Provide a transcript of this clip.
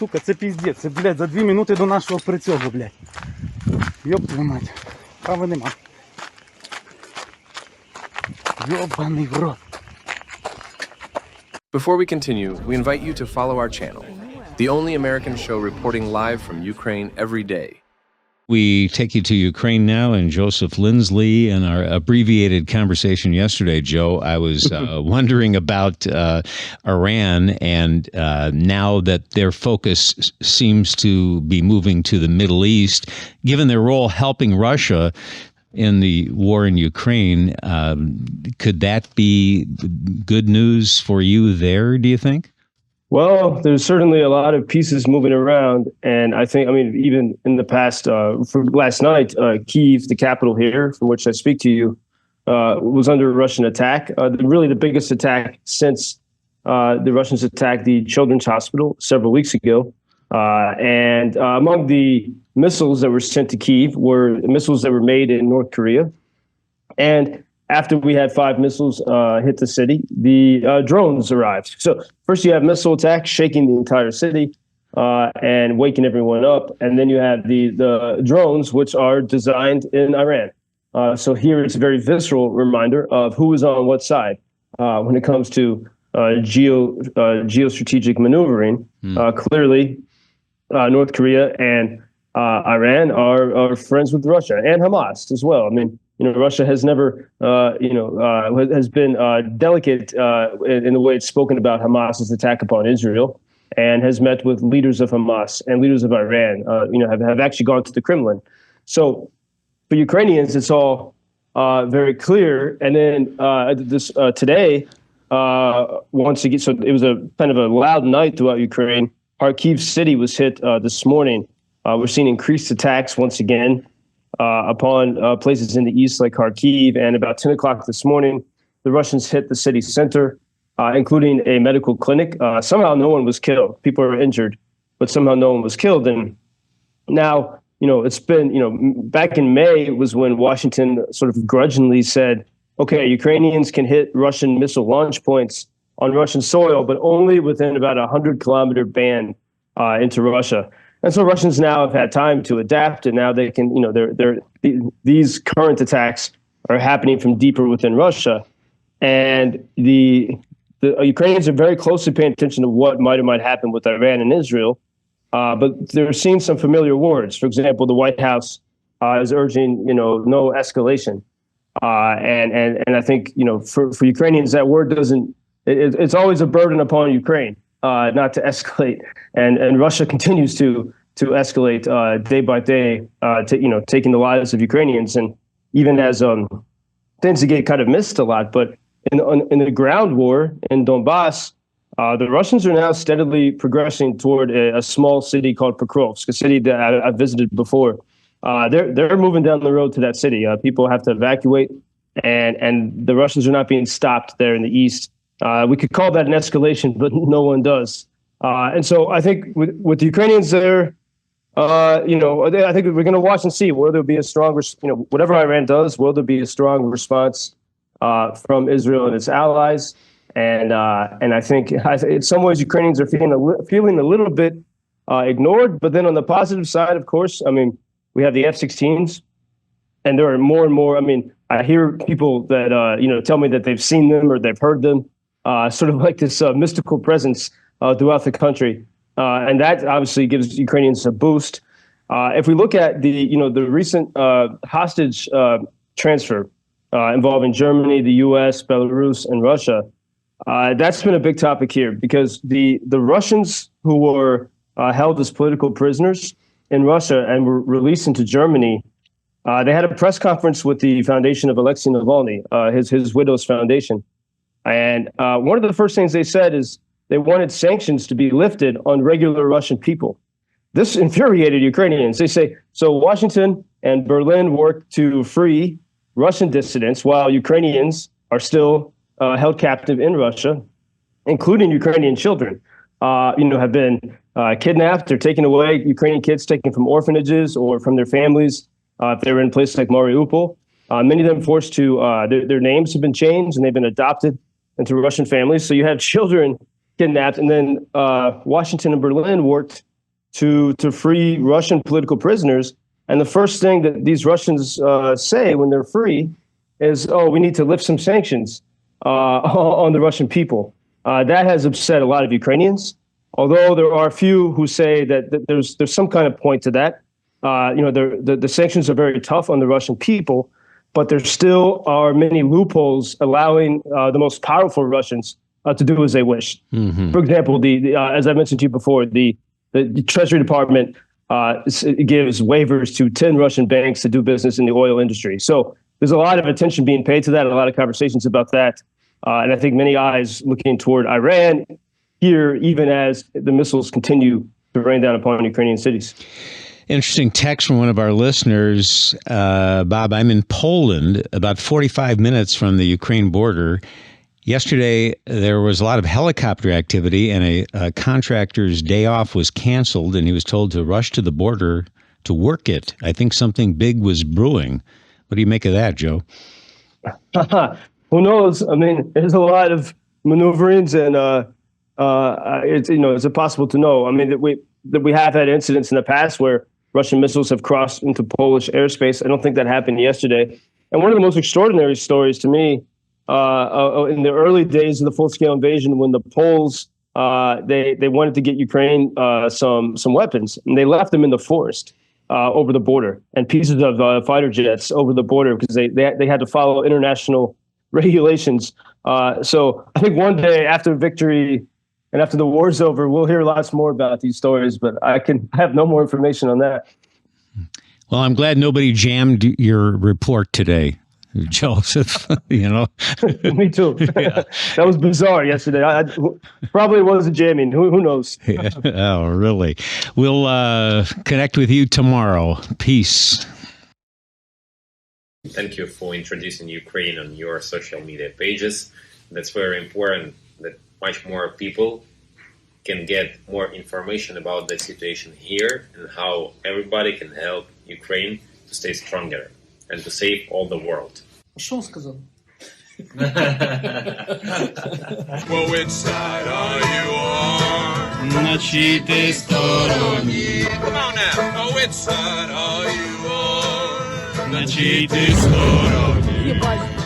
сука, це піздець. Це, блядь, за 2 минути до нашого прицього, блядь. Йоп твою мать. Права нема. Йобаний в рот. Before we continue, we invite you to follow our channel, the only American show reporting live from Ukraine every day. We take you to Ukraine now, and Joseph Lindsley. In our abbreviated conversation yesterday, Joe, I was wondering about Iran, and now that their focus seems to be moving to the Middle East, given their role helping Russia in the war in Ukraine, could that be good news for you there, do you think? Well, there's certainly a lot of pieces moving around. And I think, I mean, even in the past, for last night, Kyiv, the capital here, from which I speak to you, was under Russian attack. Really the biggest attack since the Russians attacked the children's hospital several weeks ago. And among the missiles that were sent to Kyiv were missiles that were made in North Korea. And after we had 5 missiles hit the city, the drones arrived. So first you have missile attacks shaking the entire city and waking everyone up. And then you have the drones, which are designed in Iran. So here it's a very visceral reminder of who is on what side when it comes to geostrategic maneuvering. Clearly, North Korea and Iran are friends with Russia and Hamas as well. I mean, Russia has never, has been delicate in the way it's spoken about Hamas's attack upon Israel, and has met with leaders of Hamas and leaders of Iran. Have actually gone to the Kremlin. So for Ukrainians, it's all very clear. And then today, once again, so it was a kind of a loud night throughout Ukraine. Kyiv city was hit this morning. We're seeing increased attacks once again upon places in the east like Kharkiv. And about 10 o'clock this morning, the Russians hit the city center, including a medical clinic. Somehow no one was killed. People are injured, but somehow no one was killed. And now, it's been, back in May was when Washington sort of grudgingly said, okay, Ukrainians can hit Russian missile launch points on Russian soil, but only within about a 100-kilometer band into Russia. And so Russians now have had time to adapt, and now they can, these current attacks are happening from deeper within Russia. And the Ukrainians are very closely paying attention to what might happen with Iran and Israel. But they're seeing some familiar words. For example, the White House is urging, no escalation. And I think, for Ukrainians, that word doesn't, it's always a burden upon Ukraine not to escalate. And Russia continues to escalate day by day, taking the lives of Ukrainians. And even as tends to get kind of missed a lot, but in the ground war in Donbass, the Russians are now steadily progressing toward a small city called Pokrovsk, a city that I visited before. They're moving down the road to that city. People have to evacuate, and the Russians are not being stopped there in the east. We could call that an escalation, but no one does. And so I think with the Ukrainians there, I think we're going to watch and see whether there'll be a stronger, whatever Iran does, will there be a strong response from Israel and its allies? And I think in some ways Ukrainians are feeling a little bit ignored. But then on the positive side, of course, I mean, we have the F-16s, and there are more and more. I mean, I hear people that tell me that they've seen them or they've heard them, sort of like this mystical presence throughout the country, and that obviously gives Ukrainians a boost. If we look at the recent hostage transfer involving Germany, the U.S., Belarus, and Russia, that's been a big topic here because the Russians who were held as political prisoners in Russia and were released into Germany, they had a press conference with the foundation of Alexei Navalny, his widow's foundation. And one of the first things they said is they wanted sanctions to be lifted on regular Russian people. This infuriated Ukrainians. They say, so Washington and Berlin worked to free Russian dissidents while Ukrainians are still held captive in Russia, including Ukrainian children, have been kidnapped or taken away. Ukrainian kids taken from orphanages or from their families. If they were in places like Mariupol, many of them forced to, their names have been changed and they've been adopted into Russian families. So you have children kidnapped, and then Washington and Berlin worked to free Russian political prisoners. And the first thing that these Russians say when they're free is, "Oh, we need to lift some sanctions on the Russian people." That has upset a lot of Ukrainians. Although there are a few who say that there's some kind of point to that. The sanctions are very tough on the Russian people, but there still are many loopholes allowing the most powerful Russians to do as they wish. Mm-hmm. For example, as I mentioned to you before, the Treasury Department gives waivers to 10 Russian banks to do business in the oil industry. So there's a lot of attention being paid to that, a lot of conversations about that. And I think many eyes looking toward Iran here, even as the missiles continue to rain down upon Ukrainian cities. Interesting text from one of our listeners. Bob, I'm in Poland, about 45 minutes from the Ukraine border. Yesterday, there was a lot of helicopter activity, and a contractor's day off was canceled, and he was told to rush to the border to work it. I think something big was brewing. What do you make of that, Joe? Who knows? I mean, there's a lot of maneuverings, and it's impossible to know. I mean, that we have had incidents in the past where Russian missiles have crossed into Polish airspace. I don't think that happened yesterday. And one of the most extraordinary stories to me, in the early days of the full-scale invasion, when the Poles they wanted to get Ukraine some weapons, and they left them in the forest over the border, and pieces of fighter jets over the border because they had to follow international regulations. So I think one day after victory and after the war's over, we'll hear lots more about these stories, but I have no more information on that. Well, I'm glad nobody jammed your report today, Joseph. Me too. Yeah. That was bizarre yesterday. I probably wasn't jamming. Who knows? Yeah. Oh, really? We'll connect with you tomorrow. Peace. Thank you for introducing Ukraine on your social media pages. That's very important, that much more people can get more information about the situation here and how everybody can help Ukraine to stay stronger and to save all the world. Что он сказал? Well, which side are you on? На чьей ты стороне? Come on now. Oh, which side are you on? На чьей ты стороне?